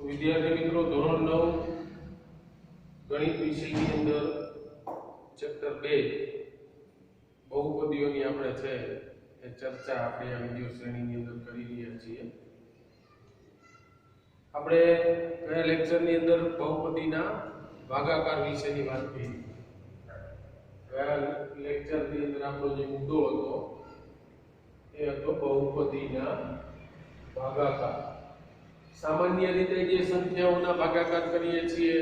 વિદ્યાર્થી મિત્રો ધોરણ 9 ગણિત વિષયની અંદર ચેપ્ટર 2 બહુપદીઓની આપણે છે એ ચર્ચા આપણે આ વિડિયો શ્રેણીની અંદર કરી રહ્યા છીએ। આપણે ગયા લેક્ચરની અંદર બહુપદીના ભાગાકાર વિશેની વાત કરી। ગયા લેક્ચરની અંદર આપણો જે મુદ્દો હતો એ હતો બહુપદીના ભાગાકાર। सामान्य रीते जे संख्याओना भागाकार करीए छीए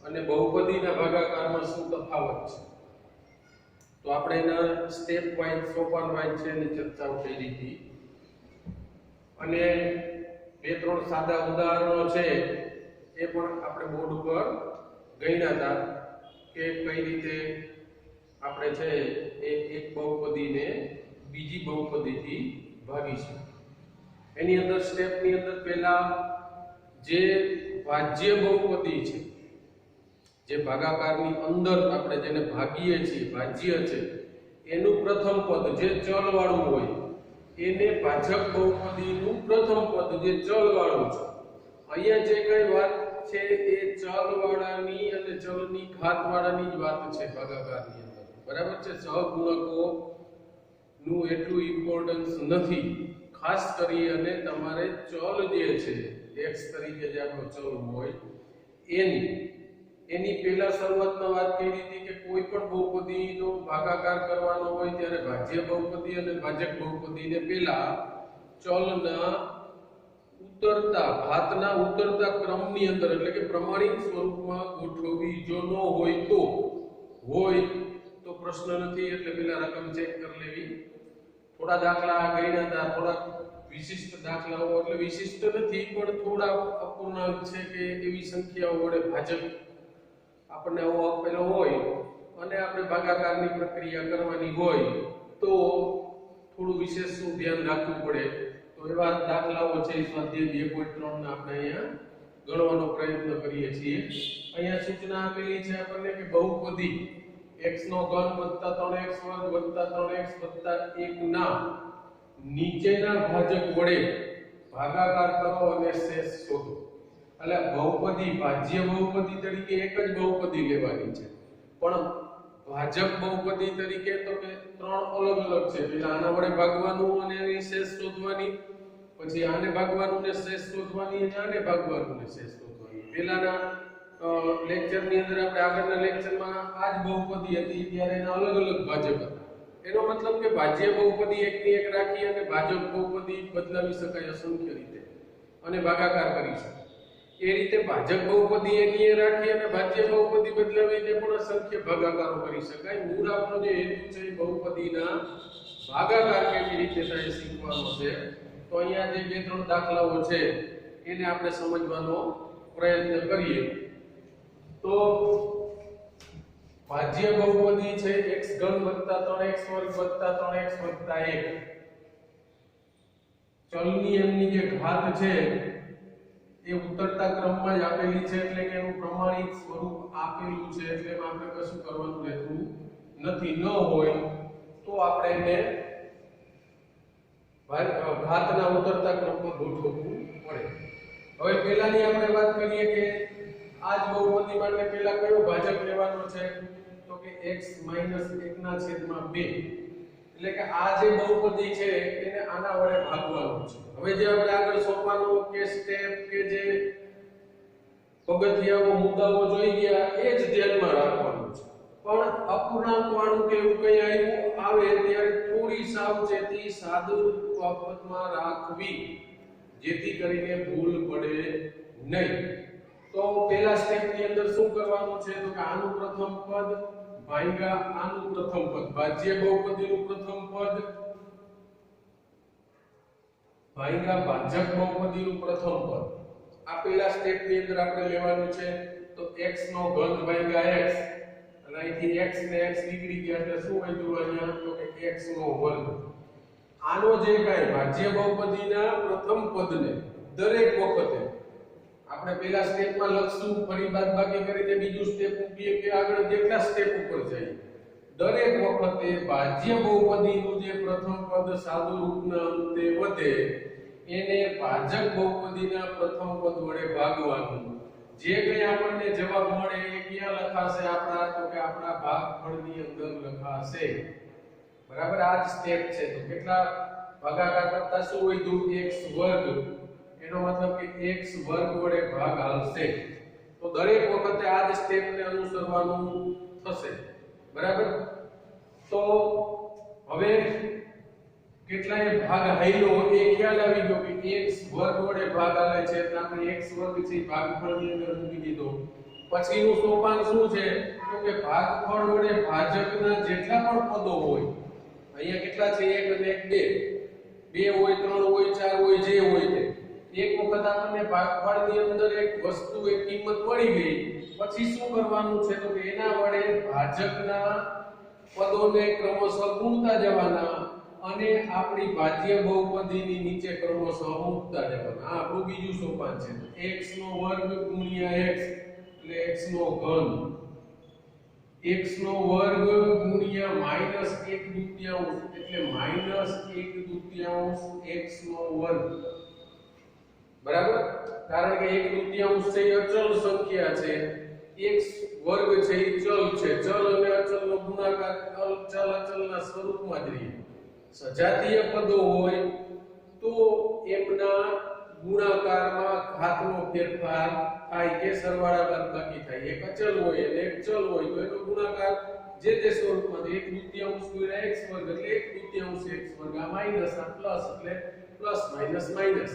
अने बहुपदीना भागाकारमां शुं तफावत छे तो आपणे एना स्टेप वाइज सोपान वाइज छे एनी चर्चाओ करी हती अने बे त्रण सादा उदाहरणो छे ए पण आपणे बोर्ड पर गण्या हता के कई रीते आपणे छे एक बहुपदीने बीजी बहुपदीथी भागीशुं। एनी अंदर स्टेप नी अंदर पहला जे भाज्य बहुपदी छे जे भागाकारनी अंदर आपणे जेने भागीए छीए भाज्य छे एनु प्रथम पद जे चल वाळुं होय एने भाजक बहुपदीनु प्रथम पद जे चल वाळुं छे। अहींया जे कई वात छे ए चल वाळानी अने चलनी घात वाळानी ज वात छे भागाकारनी अंदर, बराबर छे। सहगुणको नु एटલું इम्पोर्टन्स નથી। खास करी अने तमारे चल जे छे x तरीके जे आपनो चल होय एनी पहेला शरूआतमां वात करी हती के कोई पण बहुपदीनो भागाकार करवानो होय त्यारे भाज्य बहुपदी अने भाजक बहुपदीने पहेला चलना उतरता घातना उतरता क्रमनी अंदर એટલે કે પ્રમાણિત સ્વરૂપમાં ગોઠવવી જો ન હોય તો પ્રશ્ન નથી એટલે પેલા રકમ ચેક કરી લેવી। थोड़ा दाखला गण્યા હતા, थोड़ा विशिष्ट दाखलाओ એટલે વિશિષ્ટ નથી પણ થોડા અપૂર્ણાંક છે કે એવી સંખ્યાઓ વડે ભાજક આપણને આવો આપેલો હોય અને આપણે ભાગાકારની પ્રક્રિયા કરવાની હોય તો થોડું વિશેષ શું ધ્યાન રાખવું પડે। તો એવા દાખલાઓ છે સ્વાધ્યાય 2.3 ના આપણે અહીંયા ગણવાનો પ્રયત્ન કરીએ છીએ। અહીંયા સૂચના આપેલી છે આપણને કે બહુપદી x નો ઘન વત્તા 3x વર્ગ વત્તા 3x વત્તા 1 ના નીચેના ભાજક વડે ભાગાકાર કરો અને શેષ શોધો। એટલે બહુપદી ભાજ્ય બહુપદી તરીકે એક જ બહુપદી લેવાની છે પણ ભાજક બહુપદી તરીકે તો કે ત્રણ અલગ અલગ છે। પહેલા આના વડે ભાગવાનું અને એની શેષ શોધવાની, પછી આને ભાગવાનું ને શેષ શોધવાની અને આને ભાગવાનું ને શેષ શોધવાની। પહેલાના लेक्चर ની અંદર આપણે આગળના લેક્ચરમાં આ જ બહુપદી હતી ત્યારે એના અલગ અલગ ભાજક હતા। એનો મતલબ કે ભાજ્ય બહુપદી એકની એક રાખી અને ભાજક બહુપદી બદલાવી શકાય અસંખ્ય રીતે અને ભાગાકાર કરી શકાય। એ રીતે ભાજક બહુપદી એકની એક રાખી અને ભાજ્ય બહુપદી બદલાવીને પણ અસંખ્ય ભાગાકારો કરી શકાય। મૂળ આપણો જે હેતુ છે બહુપદીના ભાગાકાર કેવી રીતે થાય શીખવાનો છે। તો અહીંયા જે બે ત્રણ દાખલાઓ છે એને આપણે સમજવાનો પ્રયત્ન કરીએ। तो भाज्य बहुपदी छे x घन वत्ता 3x वर्ग वत्ता 3x वत्ता 1 चलनी एमनी जे घात छे ए उतरता क्रममां ज आपेली छे એટલે કે એનું પ્રમાણિત સ્વરૂપ આપેલું છે એટલે એમાં આપણે કશું કરવાનું રહેતું નથી। ન હોય તો આપણે એને ઘાતના ઉતરતા ક્રમમાં ગોઠવવું પડે। હવે પહેલાની આપણે વાત કરીએ કે आज बहुपदी माटे पहला कयो भाजक लेवानो छे तो के x - 1 ના છેદમાં 2 એટલે કે આ જે બહુપદી છે એને આના વડે ભાગવાનું છે। હવે જે આપણે આગળ સોંપવાનો કે સ્ટેપ કે જે પગથિયાઓ મુદ્દાઓ જોઈ ગયા એ જ ધ્યાનમાં રાખવાનું છે પણ અપૂર્ણાંક વાળું કે એવું કંઈ આવે ત્યારે થોડી સાવચેતી સાદુરૂપ બાબતમાં રાખવી જેથી કરીને ભૂલ પડે નહીં। तो पहला स्टेप ની અંદર શું કરવાનું છે તો કે આનું પ્રથમ પદ ભાગ્યા આનું પ્રથમ પદ ભાજ્ય બહુપદીનું પ્રથમ પદ ભાગ્યા ભાજક બહુપદીનું પ્રથમ પદ આ પહેલા સ્ટેપ ની અંદર આપણે લેવાનું છે। તો x નો ઘન ભાગ્યા x અને અહીંથી x ને x નીકળી ગયા એટલે શું વધ્યું અહીંયા તો કે x નો વર્ગ। આનો જે કાઈ ભાજ્ય બહુપદીના પ્રથમ પદને દરેક વખતે આપણે પહેલા સ્ટેપમાં લખશું ફરી બાદબાકી કરીને બીજું સ્ટેપ મૂકીએ કે આગળ જેટલા સ્ટેપ ઉપર જઈએ દરેક વખતે ભાજ્ય બહુપદીનું જે પ્રથમ પદ સાદુ રૂપના અંતે વધે એને ભાજક બહુપદીના પ્રથમ પદ વડે ભાગવાનું. જે કંઈ આપણને જવાબ મળે એ ક્યાં લખાશે આપણા? તો કે આપણા ભાગફળની અંદર લખાશે. બરાબર, આ જ સ્ટેપ છે. તો કેટલા ભાગાકાર કરતા શું હોય? તો x વર્ગ. એનો મતલબ કે x વર્ગ વડે ભાગ હાલશે. તો દરેક વખતે આ જ સ્ટેપને અનુસરવાનું થશે. બરાબર, તો હવે કેટલાય ભાગ હાલ્યો એ ખ્યાલ આવી ગયો કે x વર્ગ વડે ભાગ હાલે છે, તો આપણે x વર્ગ છે ભાગફળની અંદર મૂકી દીધો. પછીનું સોપાન શું છે? તો કે ભાગફળ વડે ભાજકના જેટલા પણ પદો હોય, અહીંયા કેટલા છે? 1 અને 2 હોય, 3 હોય, 4 હોય, જે હોય તે. એક વખત આપણને ભાગફળની અંદર એક વસ્તુ, એક કિંમત મળી ગઈ, પછી શું કરવાનું છે? તો કે એના વડે ભાજકના પદોને ક્રમશઃ ગુણતા જવાના અને આપણી ભાજ્ય બહુપદીની નીચે ક્રમશઃ મૂકતા જવાના. આ આપણું બીજું સોપાન છે. x નો વર્ગ ગુણ્યા x એટલે x નો ઘન, x નો વર્ગ ગુણ્યા -1/2 એટલે -1/2 x નો વર્ગ. બરાબર, કારણ કે 1/2 છે એ અચળ સંખ્યા છે, x વર્ગ છે એ ચલ છે. ચલ અને અચળનો ગુણાકાર ચલ અચળના સ્વરૂપમાં જ રહે. સજાતીય પદો હોય તો એમના ગુણાકારમાં ઘાતનો ફેરફાર થાય કે સરવાળા બાદબાકી થાય. એક અચળ હોય અને એક ચલ હોય તો એનો ગુણાકાર જે તે સ્વરૂપમાં 1/2 ગુણ્યા x વર્ગ એટલે 1/2 x વર્ગ. આ માઈનસ, આ પ્લસ એટલે પ્લસ માઈનસ માઈનસ.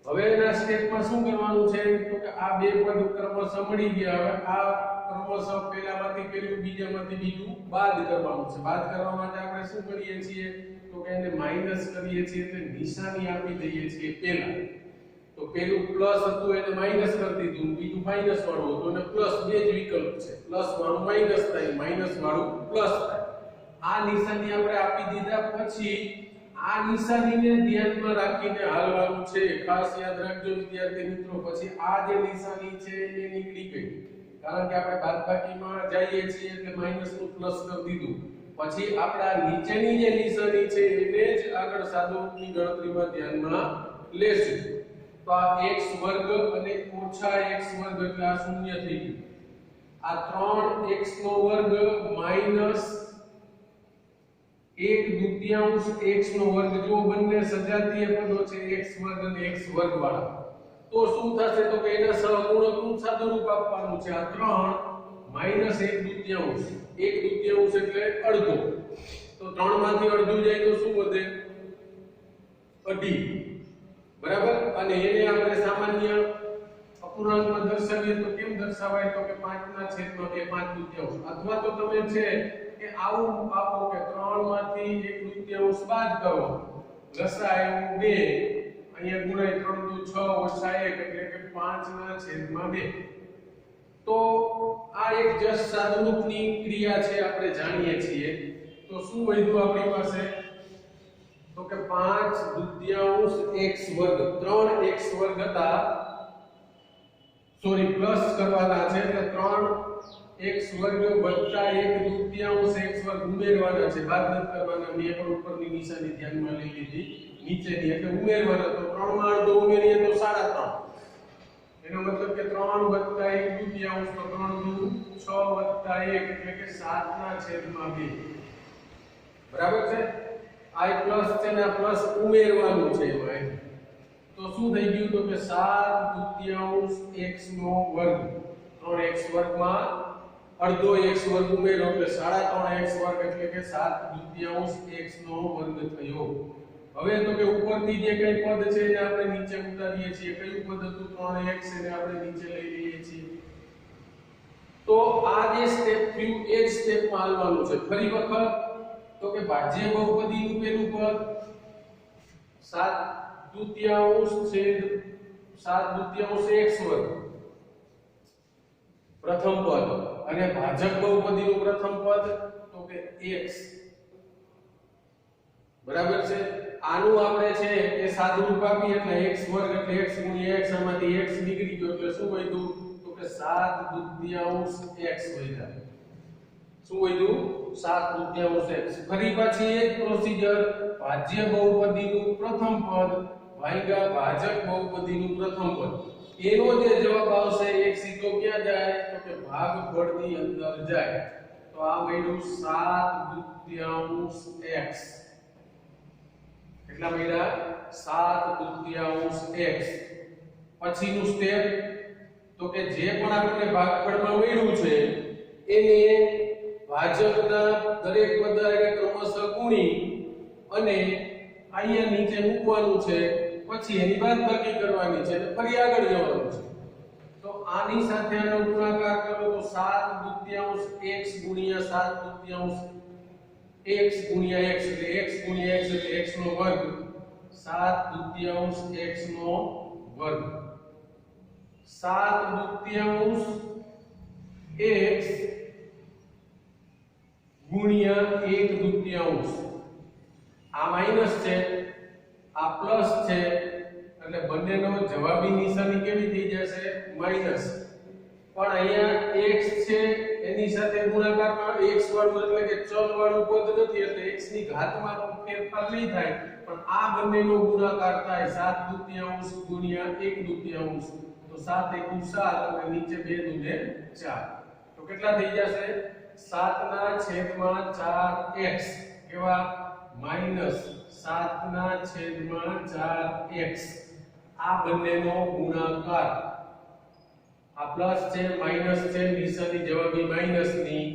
હવે એના સ્ટેપમાં શું કરવાનું છે? તો કે આ બે પદ ક્રમશઃ મળી ગયા. હવે આ ક્રમશઃ પહેલામાંથી પહેલું, બીજામાંથી બીજું બાદ કરવાનું છે. બાદ કરવા માટે આપણે શું કરીએ છીએ? તો કે એને માઈનસ કરીએ છીએ, એટલે નિશાની આપી દઈએ છીએ પહેલા. તો પહેલું પ્લસ હતું એને માઈનસ કરી દીધું, બીજું માઈનસ વાળું હતું અને પ્લસ. બે જ વિકલ્પ છે. પ્લસ વાળું માઈનસ થાય, માઈનસ વાળું પ્લસ થાય. આ નિશાની આપણે આપી દીધા પછી આ નિશાનીને ધ્યાનમાં રાખીને હાલવાનું છે. ખાસ યાદ રાખજો વિદ્યાર્થી મિત્રો. પછી આ જે નિશાની છે એ નીકળી ગઈ, કારણ કે આપણે બાદબાકીમાં જઈએ છીએ એટલે માઈનસ નું પ્લસ કરી દીધું. પછી આપણા નીચેની જે નિશાની છે એને જ આગળ સાદુરૂપની ગણતરીમાં ધ્યાનમાં લેશું. તો આ x વર્ગ અને ઓછા x વર્ગ એટલે આ શૂન્ય થઈ ગયું. આ 3x નો વર્ગ માઈનસ 1/2 x નો વર્ગ. જો બંને સજાતીય પદો છે x વર્ગ અને x વર્ગ વાળા, તો શું થશે? તો કે એના સહગુણકનું સાદુરૂપ આપવાનું છે. આ 3 -1/2 એટલે અડધો. તો 3 માંથી અડધું જાય તો શું વધે? 2.5. બરાબર, અને એને આપણે સામાન્ય અપૂર્ણાંકમાં દર્શાવીએ તો કેમ દર્શાવાય? તો કે 5/2 5/2. અથવા તો તમે છે કે આવું આપો કે 3 માંથી 1/2 બાદ કરો, લસાઅ એવું 2, અહીંયા ગુણાય 3 × 6 - 1 એટલે કે 5/2. તો આ એક જસ્ટ સાદુરૂપની ક્રિયા છે, આપણે જાણીએ છીએ. તો શું વધ્યું આપણી પાસે? તો કે 5/2 x વર્ગ. 3x વર્ગ હતા, સોરી પ્લસ કરવાના છે એટલે 3x વર્ગ વત્તા 1/2 x વર્ગ ઉમેરવાના છે. બાદ નથી કરવાના. મેં પણ ઉપરની નિશાની ધ્યાનમાં લઈ લીધી, નીચેની એટલે ઉમેરવાના. તો 3 માં અડધો ઉમેરીએ તો 3.5. એનો મતલબ કે 3 + 1/2 તો 3 × 6 + 1 એટલે કે 7/2. બરાબર છે. આ પ્લસ છે ને આ પ્લસ ઉમેરવાનું છે એમાં. તો શું થઈ ગયું? તો કે 7/2 x નો વર્ગ. 3x વર્ગમાં અડધો x વર્ગ ઉમેરો એટલે 3.5x વર્ગ એટલે કે 7/2 x નો વર્ગ થયો. હવે તો કે ઉપરથી જે કઈ પદ છે એને આપણે નીચે ઉતારીએ છીએ. કયું પદ હતું? 3x એને આપણે નીચે લઈ લઈએ છીએ. તો આ જે સ્ટેપ થયું એ જ સ્ટેપમાં હાલવાનું છે. ફરી વખત તો કે ભાજ્ય બહુપદીનું પહેલું પદ 7/2 x વર્ગ પ્રથમ પદ, અને ભાજક બહુપદીનું પ્રથમ પદ તો કે x. બરાબર છે. આનું આપણે છે એ સાદુરૂપ આપીએ એટલે x વર્ગ એટલે x * x. આમાંથી x નીકળી ગયો એટલે શું વધ્યું? તો કે 7/2 x વધ્યા. શું વધ્યું? 7/2 x. ફરી પાછી એ જ પ્રોસીજર. ભાજ્ય બહુપદીનું પ્રથમ પદ ભાગ્યા ભાજક બહુપદીનું પ્રથમ પદ એનો જે જવાબ આવશે એક સીધો ક્યાં જાય તો કે ભાગફળની અંદર જાય તો આ મળ્યું 7/2 x કેટલા મળ્યા 7/2 x પછીનું સ્ટેપ તો કે જે પણ આપણે ભાગફળમાં મળ્યું છે એને ભાજકના દરેક પદ એટલે ક્રમશઃ ગુણી અને અહીંયા નીચે મૂકવાનું છે પછી એની બાદબાકી કરવાની છે અને ફરી આગળ જવાનું છે તો આની સાથે આનો ગુણાકાર કરો તો 7/2 x ગુણ્યા 7/2 x ગુણ્યા x એટલે x ગુણ્યા x એટલે x નો વર્ગ 7/2 x નો વર્ગ 7/2 x ગુણ્યા 1/2 આ માઈનસ છે આ પ્લસ છે એટલે બંનેનો જવાબી નિશાની કેવી થઈ જશે માઈનસ પણ અહીંયા x છે એની સાથે ગુણાકારમાં x વાળું એટલે કે ચલ વાળું પદ નથી એટલે x ની ઘાતમાં ફેરફાર નહીં થાય પણ આ બંનેનો ગુણાકાર થાય 7/2 ગુણ્યા 1/2 તો 7 × 7 અને નીચે 2 × 4 તો કેટલા થઈ જશે 7/4x કેવા માઈનસ 7/4x આ બંનેનો ગુણાકાર આ પ્લસ છે માઈનસ છે નિશાની જવાબી માઈનસ ની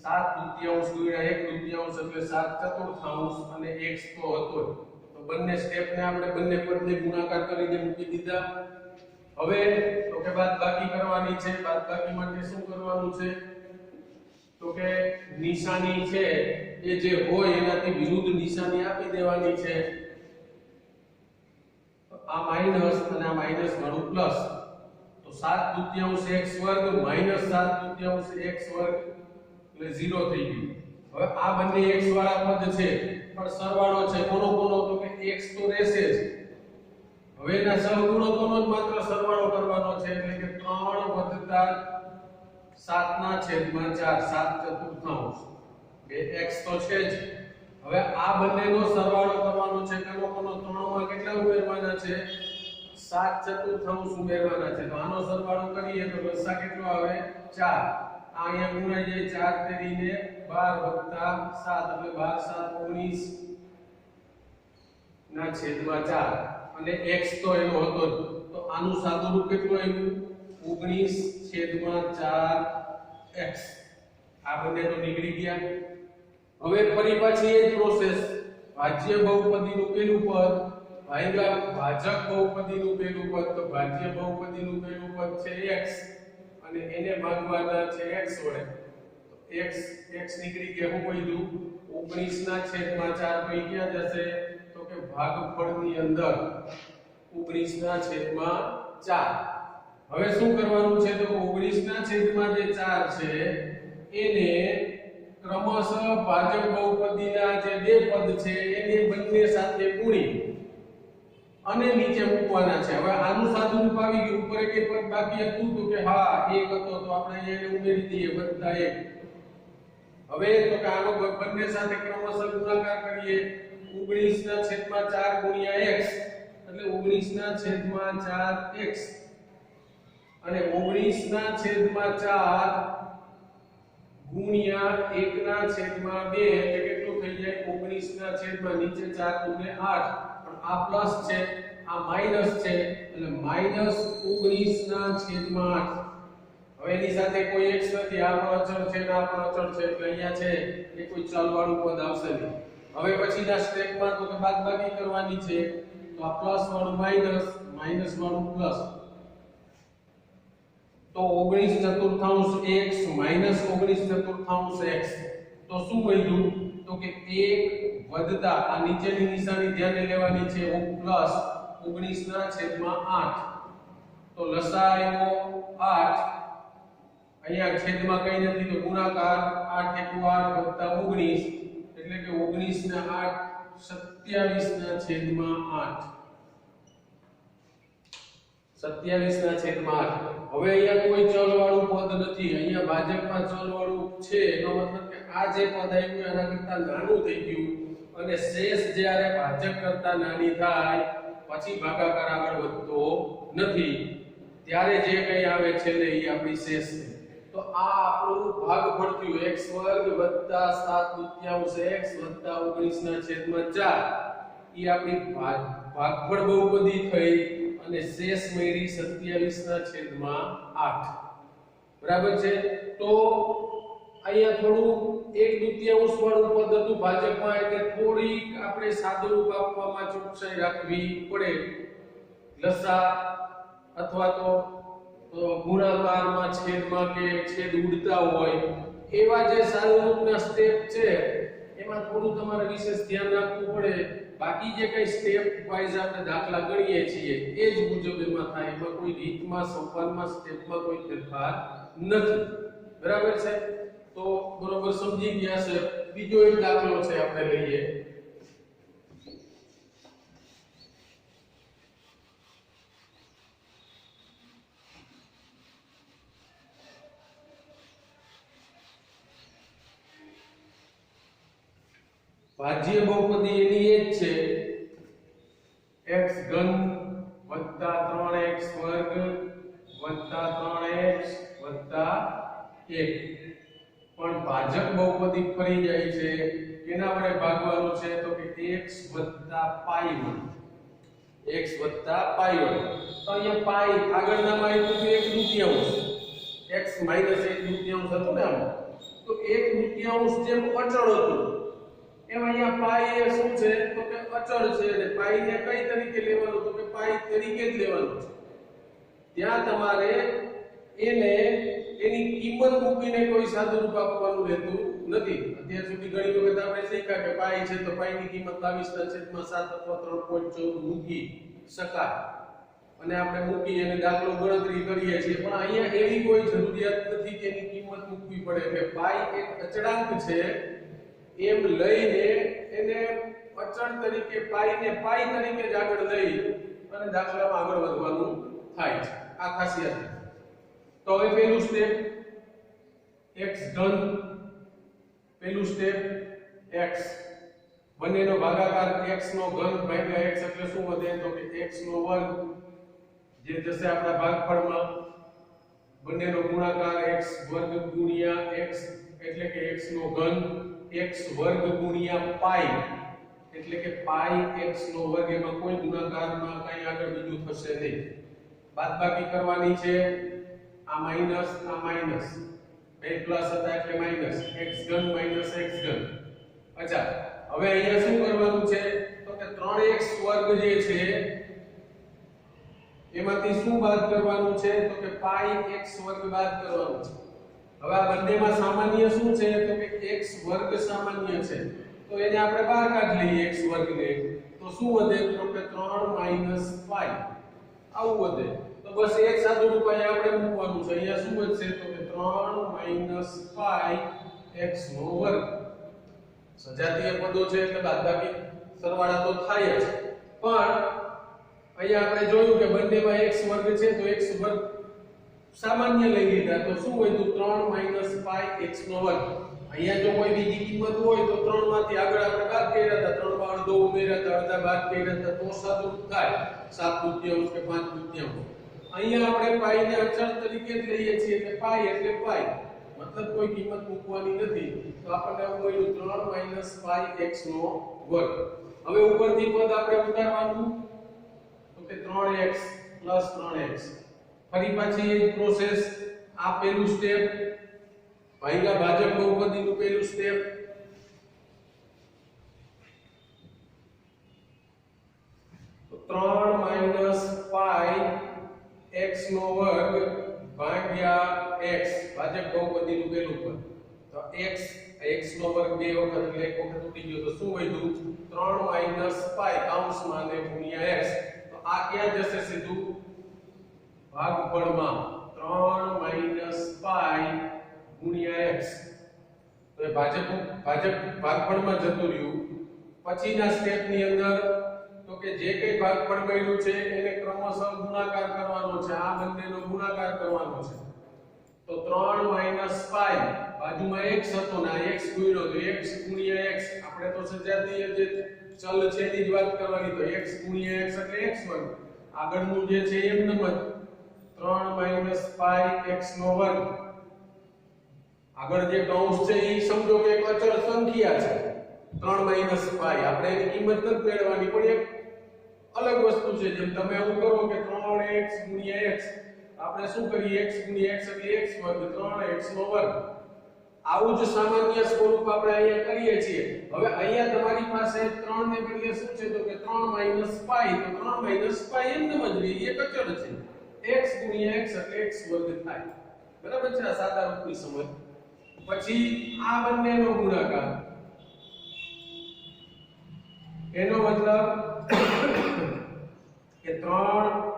7/2 ગુણ્યા 1/2 એટલે 7/4 અને x તો હતો તો બંને સ્ટેપ ને આપણે બંને પદને ગુણાકાર કરીને મૂકી દીધા હવે તો કે બાદબાકી કરવાની છે બાદબાકી માટે શું કરવાનું છે તો કે નિશાની છે એ જે હોય એનાથી વિરુદ્ધ નિશાની આપી દેવાની છે આ માઈનસ અને આ માઈનસ વાળું પ્લસ તો 7/2 x વર્ગ માઈનસ 7/2 x વર્ગ એટલે 0 થઈ ગયું હવે આ બંને x વાળા પદ છે પણ સરવાળો છે કોનો કોનો તો કે x તો રહેશે જ હવે એના સહગુણકોનો જ માત્ર સરવાળો કરવાનો છે એટલે કે 3 + 7/4 7/4 x તો છે જ હવે આ બંનેનો સરવાળો કરવાનો છે કોનો કોનો 3 માં કેટલા ઉમેરવાના છે 7/4 ઉમેરવાના છે તો આનો સરવાળો કરીએ તો લસા કેટલો આવે 4 આ અહીંયા ગુણાઈ જાય 4 તરીને 12 + 7 એટલે 12/7 અને x તો એનો હતો જ તો આનું સાદું રૂપ કેટલું આવ્યું 19/4x આ બંને તો નીકળી ગયા હવે ફરી પાછી એ જ પ્રોસેસ ભાજ્ય બહુપદીનું પહેલું પદ ભાગ્યા ભાજક બહુપદીનું પહેલું પદ તો ભાજ્ય બહુપદીનું પહેલું પદ છે x અને એને ભાગવાના છે x વડે તો x નીકળી ગયા હું કહી દઉં 19/4 પઈ ક્યાં જશે તો કે ભાગફળની અંદર 19/4 હવે શું કરવાનું છે તો 19/4 છે એને ક્રમશઃ ભાજક બહુપદીના જે બે પદ છે એને બંને સાથે ગુણી અને નીચે મૂકવાના છે હવે આનું સાદું રૂપ આવી ગયું ઉપર એક પદ બાકી હતું તો કે હા એક હતો તો આપણે એને ઉમેરી દઈએ +1 હવે તો કે આનો બંને સાથે ક્રમશઃ ગુણાકાર કરીએ 19/4 ગુણ્યા x એટલે 19/4x અને 19/4 ગુણ્યા 1/2 એટલે કેટલું થઈ જાય 19/4 નીચે 4 × 8 પણ આ પ્લસ છે આ માઈનસ છે એટલે -19/8 હવે એની સાથે કોઈ x નથી આ પણ અચળ છે ને આ પણ અચળ છે એટલે અહીંયા છે એ કોઈ ચલ વાળું પદ આવશે નહીં હવે પછીના સ્ટેપમાં તો કે બાદબાકી કરવાની છે તો આ પ્લસ વાળું માઈનસ માઈનસ વાળું પ્લસ તો 19/4x -19/4x તો શું મળ્યું તો કે 1 વધતા આ નીચેની નિશાની ધ્યાને લેવાની છે પ્લસ 19/8 તો લસા આવ્યો 8 અહીંયા છેદમાં કઈ નથી તો ગુણાકાર 8 × 8 + 19 એટલે કે 19/8 27/8 27/8 હવે અહીંયા કોઈ ચલ વાળું પદ નથી અહીંયા ભાજકમાં ચલ વાળું છે એનો મતલબ કે આ જે પદ આવ્યું એના કરતા નાનું થઈ ગયું અને શેષ જ્યારે ભાજક કરતા નાની થાય પછી ભાગાકાર આગળ વધતો નથી, ત્યારે જે કંઈ આવે છેલ્લે એ આપણી શેષ છે. તો આ આપણું ભાગફળ થયું x વર્ગ વત્તા 7/2 x વત્તા 19/4. એ આપણી ભાગફળ બહુપદી થઈ અને શેષ મળી 27/8. બરાબર છે. તો અહીંયા થોડું 1/2 વાળું પદ હતું ભાજકમાં, એટલે થોડીક આપણે સાદુરૂપ આપવામાં ચોકસાઈ રાખવી પડે. લસા અથવા તો ગુણાકારમાં છેદમાં કે છેદ ઉડતા હોય એવા જે સાદુરૂપના સ્ટેપ છે એમાં થોડું તમારે વિશેષ ધ્યાન રાખવું પડે. બાકી જે કઈ સ્ટેપ વાઇઝ આપણે દાખલા ગણીએ છીએ એ જ મુજબ એમાં થાય. એમાં કોઈ રીતમાં, સોપાનમાં, સ્ટેપમાં કોઈ ફેરફાર નથી. બરાબર છે. તો બરોબર સમજી ગયા છે. બીજો એક દાખલો છે, આપણે લઈએ. ભાજ્ય બહુપદી એની એ જ છે x ઘન વત્તા 3x વર્ગ વત્તા 3x વત્તા 1. પણ ભાજક બહુપદી ફરી જાય છે. કેના વડે ભાગવાનું છે? તો કે x વત્તા પાઈ વડે. x વત્તા પાઈ વડે. તો અહીંયા પાઈ આગળનામાં આવ્યું કે 1/2 x માઈનસ 1/2 હતું ને આમાં. તો 1/2 જેમ અચળ હતું એમ અહીંયા પાઈ એ શું છે? તો કે અચળ છે. અને પાઈ ને કઈ તરીકે લેવાનું? તો કે પાઈ તરીકે જ લેવાનું છે. ત્યાં તમારે એને એની કિંમત મૂકીને કોઈ સાદુરૂપ આપવાનું રહેતું નથી. અત્યાર સુધી ઘણી વખત આપણે શીખ્યા કે પાઈ છે તો પાઈની કિંમત 22/7 અથવા 3.14 મૂકી શકાય અને આપણે મૂકી અને દાખલો ગણતરી કરીએ છીએ. પણ અહીંયા એવી કોઈ જરૂરિયાત નથી કે એની કિંમત મૂકવી પડે. કે પાઈ એક અચળાંક છે એમ લઈને એને અચળ તરીકે પાઈને પાઈ તરીકે જ આગળ લઈ અને દાખલામાં આગળ વધવાનું થાય છે. આ ખાસિયત છે. તો હવે પહેલું સ્ટેપ x ઘન, પહેલું સ્ટેપ x બંનેનો ભાગાકાર x નો ઘન ભાગ્યા x એટલે શું વધે? તો કે x નો વર્ગ જે જશે આપણા ભાગફળમાં. બંનેનો ગુણાકાર x વર્ગ ગુણ્યા x એટલે કે x નો ઘન, x વર્ગ ગુણ્યા પાઈ એટલે કે પાઈ x નો વર્ગ. એમાં કોઈ ગુણાકારમાં કઈ આગળ બીજું થશે નહીં. બાદબાકી કરવાની છે. આ માઈનસ બે પ્લસ હતા એટલે માઈનસ x ઘન માઈનસ x ઘન. અચ્છા, હવે અહીંયા શું કરવાનું છે? તો કે 3x વર્ગ જે છે એમાંથી શું બાદ કરવાનું છે? તો કે પાઈ x વર્ગ બાદ કરવાનું છે. હવે આ બંનેમાં સામાન્ય શું છે? તો કે x વર્ગ સામાન્ય છે. તો એને આપણે બહાર કાઢી લઈએ x વર્ગને. તો શું વધે? તો કે 3 - પાઈ આવું વધે. તો બસ એક સાદું રૂપ અહીંયા આપણે મૂકવાનું છે. અહીંયા શું વધશે? તો કે 3 - પાઈ x નો વર્ગ. સજાતીય પદો છે એટલે બાદબાકી સરવાળા તો થાય જ. પણ અહીંયા આપણે જોયું કે બંનેમાં x વર્ગ છે તો x વર્ગ સામાન્ય લઈ લીધા. તો શું વધ્યું? 3 - પાઈ x નો વર્ગ. અહીંયા જો કોઈ બીજી કિંમત હોય તો 3 માંથી આગળ આપણે બાદ કર્યા હતા, 3 માં અડધો ઉમેર્યા હતા, અડધા બાદ કર્યા હતા, તો સાદુરૂપ થાય 7/2 કે 5/2. અહીંયા આપણે પાઈ ને અચળ તરીકે જ લઈએ છીએ એટલે પાઈ એટલે પાઈ, મતલબ કોઈ કિંમત મૂકવાની નથી. તો આપણને મળ્યું 3 - પાઈ x નો વર્ગ. હવે ઉપરથી પદ આપણે ઉતારવાનું તો કે 3x + 3x. ફરી પાછી એ પ્રોસેસ. આ પહેલું સ્ટેપ ભાગ્યા ભાજક બહુપદીનું પહેલું સ્ટેપ. તો 3 - પાઈ x નો વર્ગ ભાગ્યા x ભાજક બહુપદીનું પહેલું પદ. તો x નો વર્ગ બે વખત એટલે એક વખત ઉડી ગયો. તો શું વધ્યું? 3 - પાઈ કૌંસમાં ને ગુણ્યા x. તો આ ક્યાં જશે? સીધું ભાગફળમાં. 3 - પાઈ ગુણ્યા x. તો એ ભાજક ભાગફળમાં જતું રહ્યું. પછીના સ્ટેપની અંદર તો કે જે કઈ ભાગફળ મળ્યું છે એને ક્રમશઃ ગુણાકાર કરવાનો છે. આ બંનેનો ગુણાકાર કરવાનો છે. તો 3 - પાઈ બાજુમાં x હતો ને આ x ગુણ્યો તો x ગુણ્યા x. આપણે તો સજાતીય જે ચલ છે એની જ વાત કરવાની તો x ગુણ્યા x એટલે x વર્ગ આગળનું જે છે એમ નમ 3 - પાઈ x નો વર્ગ આગળ જે કૌંસ છે એ સમજો કે એક અચળ સંખ્યા છે 3 - પાઈ આપણે એની કિંમત નથી મેળવવાની પણ એક અલગ વસ્તુ છે જેમ તમે એવું કરો કે 3x ગુણ્યા x આપણે શું કરીએ x ગુણ્યા x એટલે x વર્ગ 3x નો વર્ગ આવું જ સામાન્ય સ્વરૂપ આપણે અહીંયા કરીએ છીએ હવે અહીંયા તમારી પાસે 3 ને બદલે શું છે તો કે 3 - પાઈ તો 3 - પાઈ એમ જ રહી એક અચળ છે x ગુણ્યા x એટલે x વર્ગ થાય બરાબર છે આ સાદા રૂપની સમજ પછી આ બંનેનો ગુણાકાર એનો મતલબ કે 3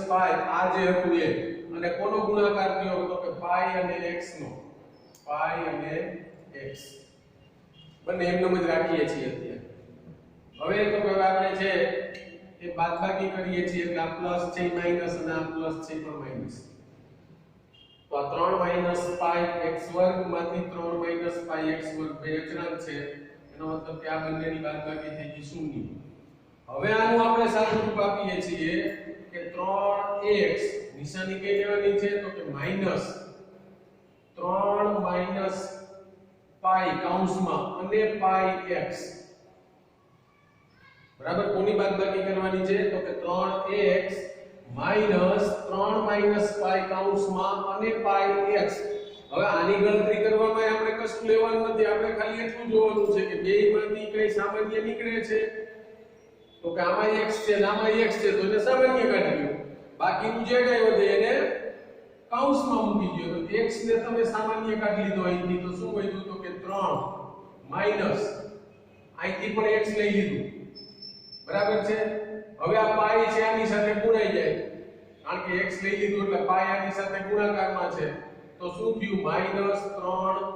- પાઈ આ જે હતું એ અને કોનો ગુણાકાર થયો તો કે પાઈ અને x નો પાઈ અને x બંને એમનેમ જ રાખીએ છીએ અત્યારે હવે તો હવે આપણે છે એ બાદબાકી કરીએ છીએ એટલે આ પ્લસ છે માઈનસ અને આ પ્લસ છે પણ માઈનસ તો આ 3 - પાઈ x વર્ગ માંથી 3 - પાઈ x વર્ગ બે અચળાંક છે એનો મતલબ કે આ બંનેની બાદબાકી થઈ ગઈ શૂન્ય હવે આનું આપણે સાદું રૂપ આપીએ છીએ કે 3x નિશાની કઈ લેવાની છે તો કે માઈનસ 3 - પાઈ કૌંસમાં અને પાઈ x બરાબર કોની બાદબાકી કરવાની છે તો કે 3x માઈનસ 3 - પાઈ કૌંસમાં અને પાઈ x હવે આની ગણતરી કરવામાં આપણે કશું લેવાનું નથી આપણે ખાલી એટલું જોવાનું છે કે બેયમાંથી કઈ સામાન્ય નીકળે છે તો કે આમાં x છે ને આમાં x છે તો એને સામાન્ય કાઢી લો બાકીનું જે કઈ વધે એને કૌંસમાં મૂકી દો તો x ને તમે સામાન્ય કાઢી લીધો અહીંથી તો શું વધ્યું તો કે 3 માઈનસ અહીંથી પણ x લઈ લીધું બરાબર છે હવે આ પાઈ છે આની સાથે ગુણાઈ જાય કારણ કે x લઈ લીધું એટલે પાઈ આની સાથે ગુણાકારમાં છે તો શું થયું -3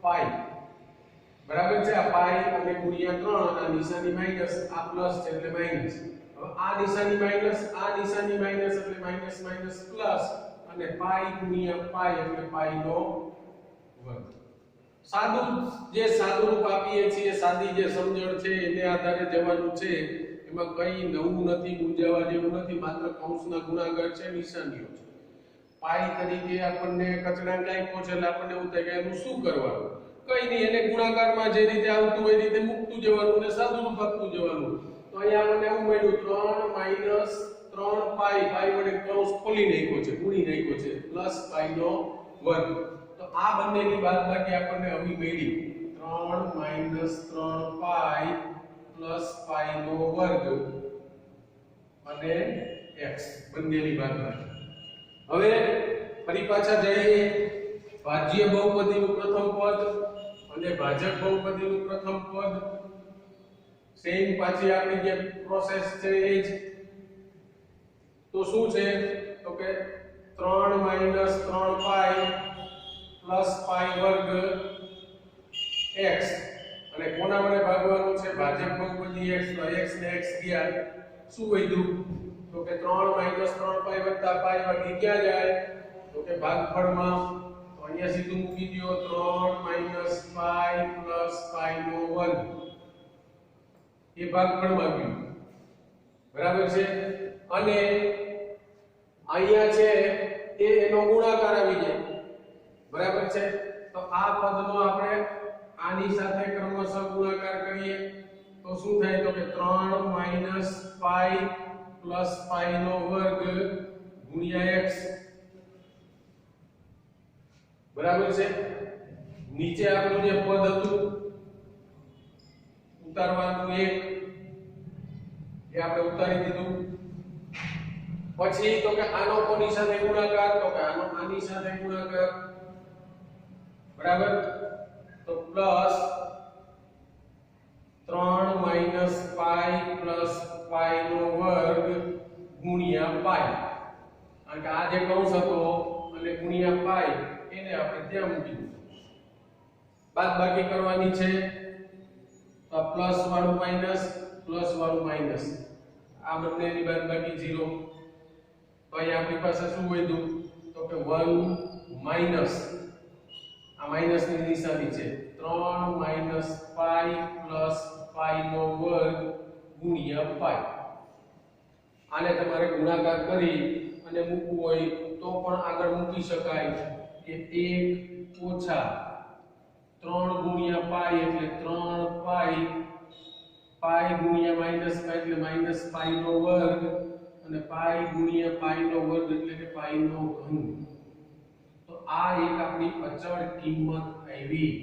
પાઈ બરાબર છે આ પાઈ અને ગુણ્યા 3 અને આ નિશાની માઈનસ આ પ્લસ છે એટલે માઈનસ હવે આ નિશાની માઈનસ આ નિશાની માઈનસ એટલે માઈનસ માઈનસ પ્લસ અને પાઈ ગુણ્યા પાઈ એટલે પાઈ નો વર્ગ સાદું જે સાદું રૂપ આપીએ છીએ સાદી જે સમજણ છે એને આધારે જવાનું છે એમાં કઈ નવું નથી મૂંઝાવા જેવું નથી માત્ર કૌંસના ગુણાકાર છે નિશાનીઓ છે પાઈ તરીકે આપણને કચડાંક આપ્યો છે એટલે આપણને એવું થાય કે એનું શું કરવાનું કઈ નહીં એને ગુણાકારમાં જે રીતે આવતું હોય રીતે મૂકતું જવાનું અને સાદું રૂપ આપતું જવાનું તો અહીંયા મને એવું મળ્યું 3 - 3 પાઈ પાઈ વડે કૌંસ ખોલી નાખ્યો છે ગુણી નાખ્યો છે પ્લસ પાઈ નો વર્ગ તો આ બંનેની બાદબાકી આપણને આવી મળી 3 - 3 પાઈ પ્લસ પાઈ નો વર્ગ અને x બંનેની બાદબાકી હવે ફરી પાછા જઈએ ભાજ્ય બહુપદીનું પ્રથમ પદ અને ભાજક બહુપદીનું પ્રથમ પદ સેમ પાછી આપણી જે પ્રોસેસ છે એ જ તો શું છે તો કે 3 - 3 પાઈ પ્લસ પાઈ વર્ગ x અને કોના વડે ભાગવાનું છે ભાજક બહુપદી x તો x ને x ગયા શું વધ્યું તો કે 3 - 3 પાઈ વત્તા પાઈ વર્ગ ક્યાં જાય તો કે ભાગફળમાં તો અહીંયા સીધું મૂકી દો 3 - પાઈ પ્લસ પાઈ નો વર્ગ એ ભાગફળમાં ગયું બરાબર છે અને અહીંયા છે એ એનો ગુણાકાર આવી જાય બરાબર છે તો આ પદનો આપણે આની સાથે ક્રમશઃ ગુણાકાર કરીએ તો શું થાય તો કે 3 - પાઈ પ્લસ પાઈ નો વર્ગ ગુણ્યા x બરાબર છે નીચે આપણું જે પદ હતું ઉતારવાનું 1 એ આપણે ઉતારી દીધું પછી તો કે આનો કોની સાથે ગુણાકાર તો કે આનો આની સાથે ગુણાકાર બરાબર તો પ્લસ 3 - પાઈ પ્લસ પાઈ નો વર્ગ ગુણ્યા પાઈ કારણ કે આ જે કૌંસ હતો અને ગુણ્યા પાઈ એને આપણે ત્યાં મૂકી દીધું બાદબાકી કરવાની છે તો પ્લસ વાળું માઈનસ પ્લસ વાળું માઈનસ આ બંનેની બાદબાકી 0 તો અહીંયા આપણી પાસે શું વધ્યું તો કે 1 માઈનસ આ માઈનસ ની નિશાની છે 3 - પાઈ પ્લસ પાઈ નો વર્ગ ગુણ્યા પાઈ. આને તમારે ગુણાકાર કરી અને મૂકવું હોય તો પણ આગળ મૂકી શકાય કે 1 ઓછા 3 ગુણ્યા પાઈ એટલે 3 પાઈ, પાઈ ગુણ્યા માઈનસ પાઈ એટલે માઈનસ પાઈ નો વર્ગ, અને પાઈ ગુણ્યા પાઈ નો વર્ગ એટલે કે પાઈ નો ઘન. તો આ એક આપણી અચળ કિંમત આવી.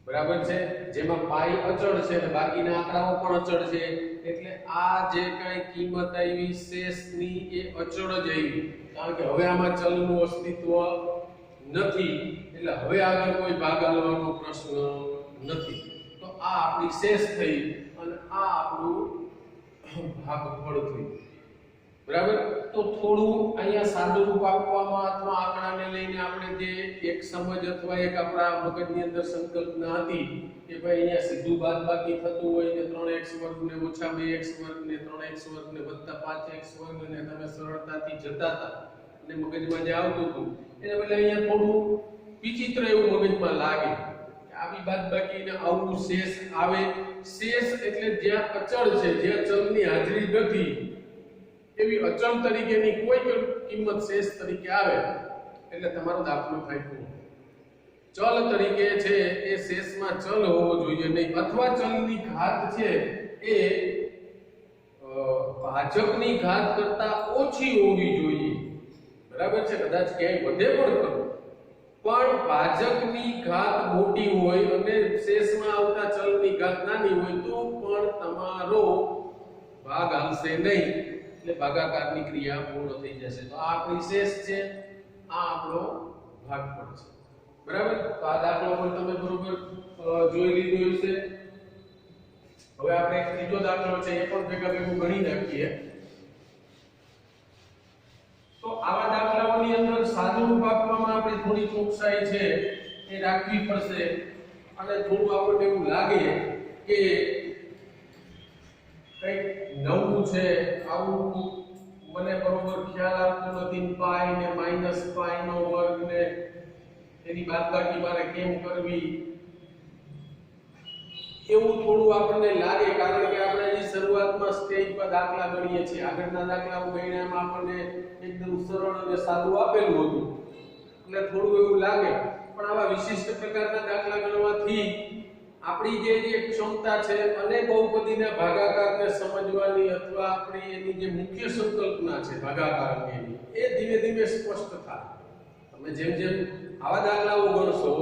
બરાબર છે, જેમાં પાઈ અચળ છે અને બાકીના આંકડાઓ પણ અચળ છે, એટલે આ જે કઈ કિંમત આવી શેષની એ અચળ જ આવી, કારણ કે હવે આમાં ચલનું અસ્તિત્વ નથી, એટલે હવે આગળ કોઈ ભાગ આલવાનો પ્રશ્ન નથી. તો આ આપણી શેષ થઈ અને આ આપણું ભાગફળ થયું. બરાબર. તો થોડું અહીંયા સાદું રૂપ આપવામાં અથવા આંકડાને લઈને આપણે જે એક સમજ અથવા એક આપણા મગજની અંદર સંકલ્પના હતી કે ભાઈ અહીંયા સીધું બાદબાકી થતું હોય ને 3x વર્ગ ને ઓછા 2x વર્ગ ને 3x વર્ગ ને વત્તા 5x વર્ગ ને તમે સરળતાથી જતા હતા અને મગજમાં જે આવતું હતું એને બદલે અહીંયા થોડું વિચિત્ર એવું મગજમાં લાગે કે આવી બાદબાકી ને આવું શેષ આવે. શેષ એટલે જ્યાં અચળ છે, જ્યાં ચલની હાજરી નથી એવી અચળ તરીકેની કોઈ કિંમત શેષ તરીકે આવે એટલે તમારો દાખલો થાય પૂરો. ચલ તરીકે છે એ શેષમાં ચલ હોવો જોઈએ નહીં, અથવા ચલની ઘાત છે એ ભાજકની ઘાત કરતા ઓછી હોવી જોઈએ. બરાબર છે, કદાચ ક્યાંય વધે પણ ખરું, પણ ભાજકની ઘાત મોટી હોય અને શેષમાં આવતા ચલની ઘાત નાની હોય તો પણ તમારો ભાગ આવશે નહીં, એટલે ભાગાકારની ક્રિયા પૂર્ણ થઈ જશે. તો આ આપણી શેષ છે, આ આપણો ભાગફળ છે. બરાબર. તો આ દાખલો પણ તમે બરોબર જોઈ લીધો હશે. હવે આપણે એક ત્રીજો દાખલો છે એ પણ ભેગા ભેગું ગણી નાખીએ. તો આવા દાખલાઓની અંદર સાદું રૂપ આપવામાં આપણે થોડી ચોકસાઈ છે એ રાખવી પડશે, અને થોડું આપણને એવું લાગે કે કંઈક નવું છે, આવું મને બરોબર ખ્યાલ આવતો નથી, પાઈ ને માઈનસ પાઈ નો વર્ગ ને એની બાદબાકી મારે કેમ કરવી એવું થોડું આપણને લાગે, કારણ કે આપણે જે શરૂઆતમાં સ્ટેજ પર દાખલા ગણીએ છીએ, આગળના દાખલાઓ ગણ્યામાં આપણને એકદમ સરળ અને સાદું આપેલું હતું એટલે થોડું એવું લાગે. પણ આવા વિશિષ્ટ પ્રકારના દાખલા ગણવાથી આપણી જે ક્ષમતા છે અને બહુપદીના ભાગાકારને સમજવાની અથવા આપણી એની જે મુખ્ય સંકલ્પના છે ભાગાકાર અંગેની એ ધીમે ધીમે સ્પષ્ટ થાય. તમે જેમ જેમ આવા દાખલાઓ ગણશો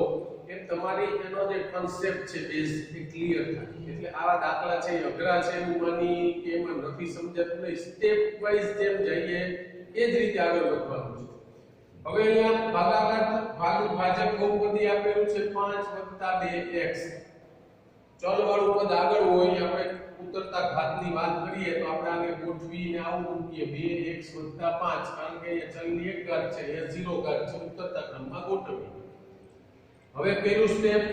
એમ તમારી એનો જે કન્સેપ્ટ છે બેઝ એ ક્લિયર થાય. એટલે આવા દાખલા છે અઘરા છે એવું માની કે એમાં નથી સમજાતું નહીં, સ્ટેપ વાઇઝ જેમ જઈએ એ જ રીતે આગળ વધવાનું છે. હવે અહીંયા ભાજક બહુપદી આપેલું છે 5 + 2x. ચલ વાળું પદ આગળ હોય, આપણે ઉતરતા ઘાતની વાત કરીએ તો આપણે આને ગોઠવીને આવું મૂકીએ 2x + 5, કારણ કે એ ચલની એક ઘાત છે, એ 0 ઘાત છે, ઉતરતા ક્રમમાં ગોઠવીએ. હવે પહેલું સ્ટેપ,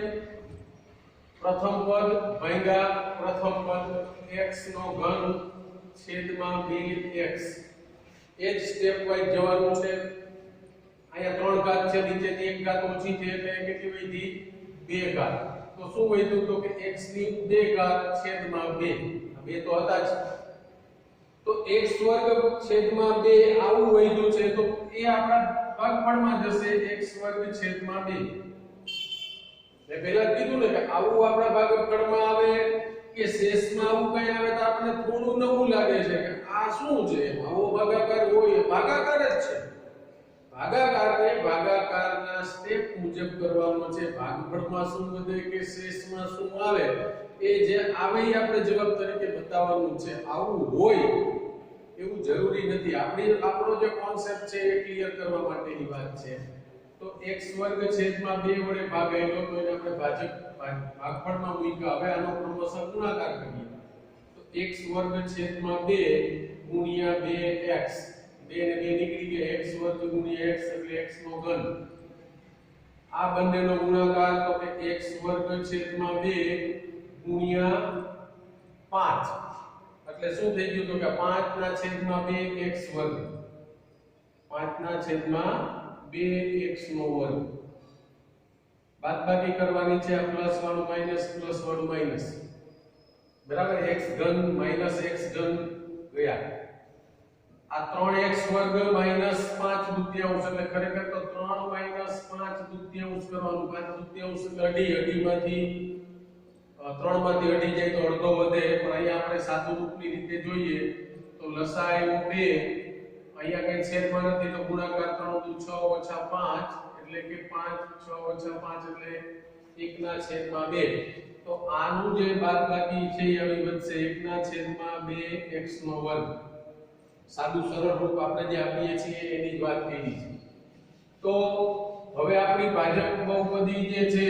પ્રથમ પદ ભાગ્યા પ્રથમ પદ x નો ઘન છેદમાં 2x. એ જ સ્ટેપ વાઇઝ જવાનું છે. અહીંયા 3 ઘાત છે, નીચેથી 1 ઘાત ઓછી છે એટલે કેટલી વધી 2 ઘાત. તો શું વધ્યું તો કે x ની 2 ઘાત છેદમાં 2. આ બે તો હતા જ. તો x વર્ગ છેદમાં 2 આવું વધ્યું છે તો એ આપણા ભાગફળમાં જશે x વર્ગ છેદમાં 2. મેં પહેલા કીધું ને કે આવું આપણા ભાગફળમાં આવે કે શેષમાં આવું કઈ આવે તો આપણને થોડું નવું લાગે છે કે આ શું છે, આવો ભાગાકાર હોય, ભાગાકાર જ છે. ભાગાકારને ભાગાકારના સ્ટેપ મુજબ કરવાનો છે. ભાગફળમાં શું વધે કે શેષમાં શું આવે એ જે આવે એ આપણે જવાબ તરીકે બતાવવાનું છે. આવું હોય એવું જરૂરી નથી. આપણો જે કોન્સેપ્ટ છે એ ક્લિયર કરવા માટેની વાત છે. તો x વર્ગ છેદમાં 2 વડે ભાગાયેલો તો એને આપણે ભાગફળમાં મૂક્યા. હવે આનો ક્રમશઃ ગુણાકાર કરીએ તો x વર્ગ છેદમાં 2 ગુણ્યા 2x, 2 ને 2 નીકળી ગયા, x વર્ગ ગુણ્યા x એટલે x નો ઘન. આ બંનેનો ગુણાકાર તો કે x વર્ગ છેદમાં 2 ગુણ્યા 5 એટલે શું થઈ ગયું તો કે 5 ના છેદમાં 2 x વર્ગ, 5 ના છેદમાં 2 x નો વર્ગ. બાદબાકી કરવાની છે, આ પ્લસ વાળું માઈનસ, પ્લસ વાળું માઈનસ. બરાબર x ઘન માઈનસ x ઘન ગયા આ 3x વર્ગ માઈનસ 5 દુત્યાંશ એટલે ખરેખર તો 3 માઈનસ 5 દુત્યાંશ કરવાનું 5 દુત્યાંશ એટલે અઢી અઢીમાંથી 3 માંથી અઢી જાય તો અડધો વધે પણ અહીંયા આપણે સાદુ રૂપની રીતે જોઈએ તો લસાઅ આવ્યો 2 અહીંયા કઈ છેદમાં નથી તો ગુણાકાર 3 દુ 6 ઓછા 5 એટલે કે 5 6 ઓછા 5 એટલે 1 ના છેદમાં 2 તો આનું જે બાદબાકી છે એ આવી વધશે 1 ના છેદમાં 2 x નો વર્ગ સાદું સરળ રૂપ આપણે જે આપીએ છીએ એની જ વાત કરી છે તો હવે આપણી ભાજક બહુપદી જે છે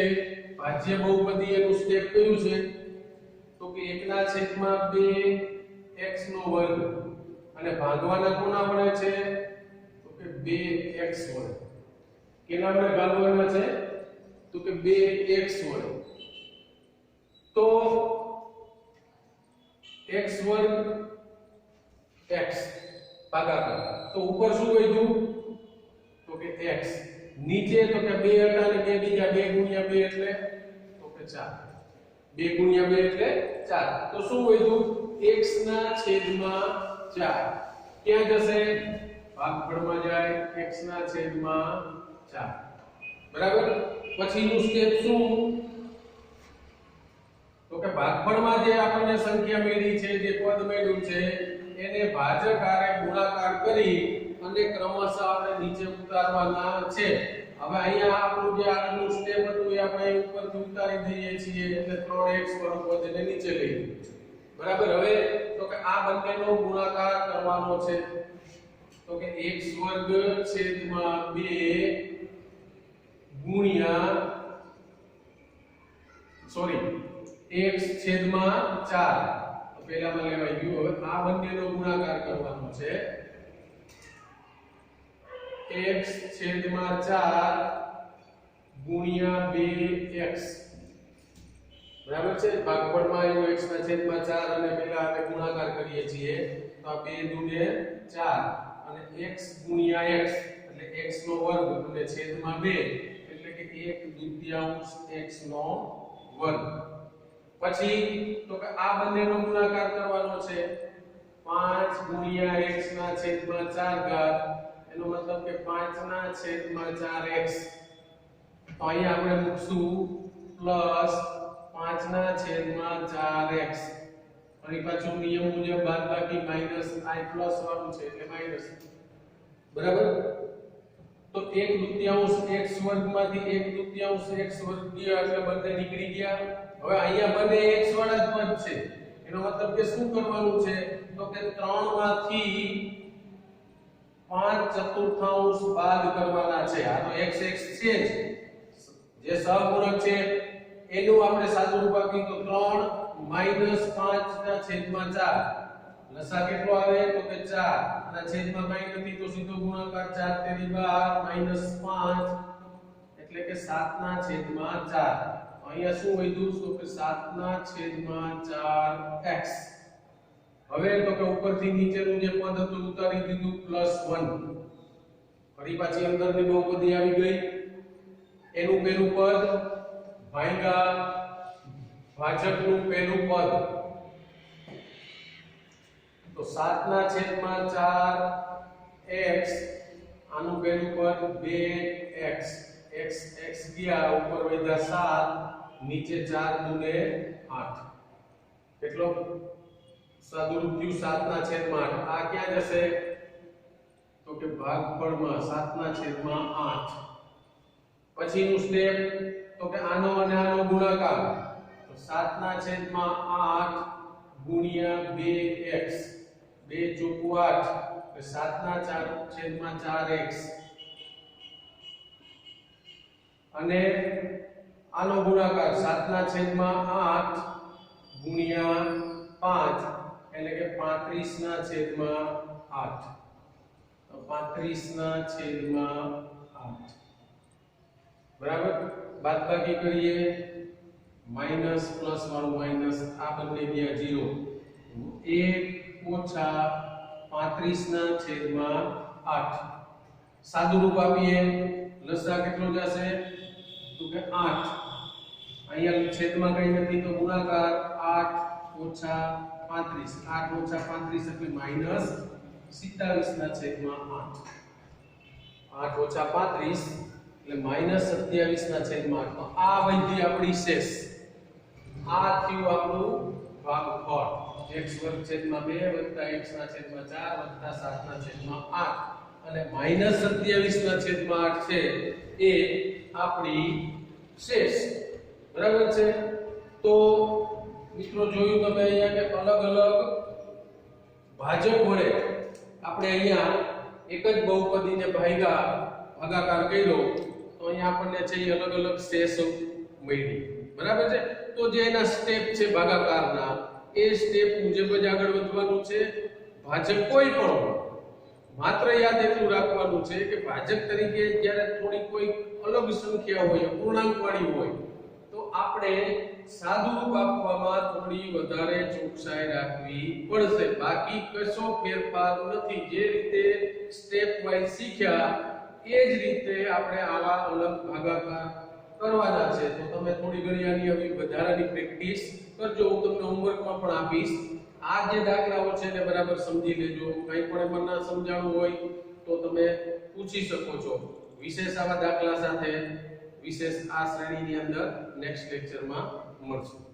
ભાજ્ય બહુપદી એનું સ્ટેપ કયું છે તો કે 1 ના છેદમાં 2 x નો વર્ગ અને ભાગવાના કોના વડે છે તો કે 2x વડે કેના વડે ભાગવાના છે તો કે 2x વડે તો x વર્ગ x ભાગાકાર તો ઉપર શું વધ્યું તો કે x નીચે તો કે 2 હતા અને 2 બીજા 2 ગુણ્યા 2 એટલે તો કે 4 2 ગુણ્યા 2 એટલે 4 તો શું વધ્યું x ના છેદમાં 4 ક્યાં જશે ભાગફળમાં જાય x ના છેદમાં 4 બરાબર પછીનું સ્ટેપ શું તો કે ભાગફળમાં જે આપણને સંખ્યા મળી છે જે પદ મળ્યું છે એને ભાજક આરે ગુણાકાર કરી અને ક્રમશઃ આપણે નીચે ઉતારવાના છે હવે અહીંયા આપણું જે આગળનું સ્ટેપ હતું એ આપણે ઉપરથી ઉતારી દઈએ છીએ એટલે 3x વાળું પદ એને નીચે લઈ જઈએ બરાબર હવે તો કે આ બંનેનો ગુણાકાર કરવાનો છે તો કે x વર્ગ છેદમાં 2 ગુણ્યા x છેદમાં 4 તો પહેલામાં લેવાઈ ગયું હવે આ બંનેનો ગુણાકાર કરવાનો છે x છેદમાં 4 ગુણ્યા 2x બરાબર છે ભાગફળમાં આવ્યો x ના છેદમાં 4 અને પહેલા આપણે ગુણાકાર કરીએ છીએ તો આ 2 દુને 4 અને x ગુણ્યા x એટલે x નો વર્ગ અને છેદમાં 2 એટલે કે 1 દુત્યાંશ x નો વર્ગ પછી તો કે આ બંનેનો ગુણાકાર કરવાનો છે 5 ગુણ્યા x ના છેદમાં 4 ઘાત એનો મતલબ કે 5 ના છેદમાં 4x તો અહીંયા આપણે મૂકશું પ્લસ 5 ના છેદમાં 4x અને પાછું નિયમ મુજબ બાદબાકી માઈનસ i પ્લસ વાળું છે એટલે માઈનસ બરાબર તો 1 દુત્યાંશ x વર્ગમાંથી 1 દુત્યાંશ x વર્ગ ગયા એટલે બંને નીકળી ગયા હવે અહીંયા બંને x વાળા જ પદ છે એનો મતલબ કે શું કરવાનું છે તો કે 3 માંથી 5/4 બાદ કરવાના છે આ તો x x છે જે સહગુણક છે એનું આપણે સાદું રૂપ આપીએ તો 3 5 ના છેદમાં 4 લસા કેટલો આવે તો કે 4 અને છેદમાં કાઈ નથી તો સીધો ગુણાકાર 4 તેરી 12 5 એટલે કે 7 ના છેદમાં 4 અહીંયા શું વધ્યું તો કે 7 ના છેદમાં 4x હવે તો કે ઉપરથી નીચેનું જે પદ હતું ઉતારી દીધું +1 ફરી પાછી અંદરની બહુપદી આવી ગઈ એનું પહેલું પદ ભાગ્યા ભાજકનું પહેલું પદ તો 7 ના છેદમાં 4x આનું પહેલું પદ 2x x x ગયા ઉપર વધ્યા 7 નીચે 4 દુને 8 કેટલો સાદું રૂપ થયું 7 ના છેદમાં 8 આ ક્યાં જશે તો કે ભાગફળમાં 7 ના છેદમાં 8 પછીનું સ્ટેપ તો કે આનો અને આનો ગુણાકાર તો 7 ના છેદમાં 8 ગુણ્યા 2x 2 * 8 એટલે 7 ના છેદમાં 4x અને આનો ગુણાકાર 7 ના છેદમાં 8 ગુણ્યા 5 એટલે કે 35 ના છેદમાં 8 તો 35 ના છેદમાં 8 બરાબર બાદબાકી કરીએ માઈનસ પ્લસ વાળું માઈનસ આ બંને ગયા 0 1 ઓછા 35 ના છેદમાં 8 સાદું રૂપ આપીએ લસા કેટલો જશે તો કે 8 અહીંયા છેદમાં કઈ નથી તો ગુણાકાર 8 ઓછા 35 8 ઓછા 35 એટલે માઈનસ 27 ના છેદમાં 8 8 ઓછા 35 એટલે માઈનસ 27 ના છેદમાં 8 તો આ વધી આપણી શેષ આ થયું આપણું ભાગફળ x વર્ગ છેદમાં 2 વત્તા x ના છેદમાં 4 વત્તા 7 ના છેદમાં 8 અને માઈનસ 27 ના છેદમાં 8 છે એ આપણી શેષ બરાબર છે તો મિત્રો જોયું તમે અહીંયા કે અલગ અલગ ભાજક વડે આપણે અહીંયા એક જ બહુપદીને ભાગાકાર કર્યો તો અહીંયા આપણને છે એ અલગ અલગ શેષ મળી બરાબર છે તો જે એના સ્ટેપ છે ભાગાકારના એ સ્ટેપ મુજબ જ આગળ વધવાનું છે ભાજક કોઈ પણ હોય માત્ર યાદ એટલું રાખવાનું છે કે ભાજક તરીકે જ્યારે થોડી કોઈ અલગ સંખ્યા હોય પૂર્ણાંક વાળી હોય તો આપણે સાદું રૂપ આપવામાં થોડી વધારે ચોકસાઈ રાખવી પડશે બાકી કશો ફેરફાર નથી જે રીતે સ્ટેપ વાઇઝ શીખ્યા એ જ રીતે આપણે આવા અલગ ભાગાકાર કરવાના છે તો તમે થોડી ઘણી આની આવી વધારાની પ્રેક્ટિસ કરજો હું તમને હોમવર્કમાં પણ આપીશ આ જે દાખલાઓ છે એને બરાબર સમજી લેજો કંઈ પણ એમાં ના સમજાણું હોય તો તમે પૂછી શકો છો વિશેષ આવા દાખલા સાથે વિશેષ આ શ્રેણીની અંદર નેક્સ્ટ લેક્ચરમાં મળશું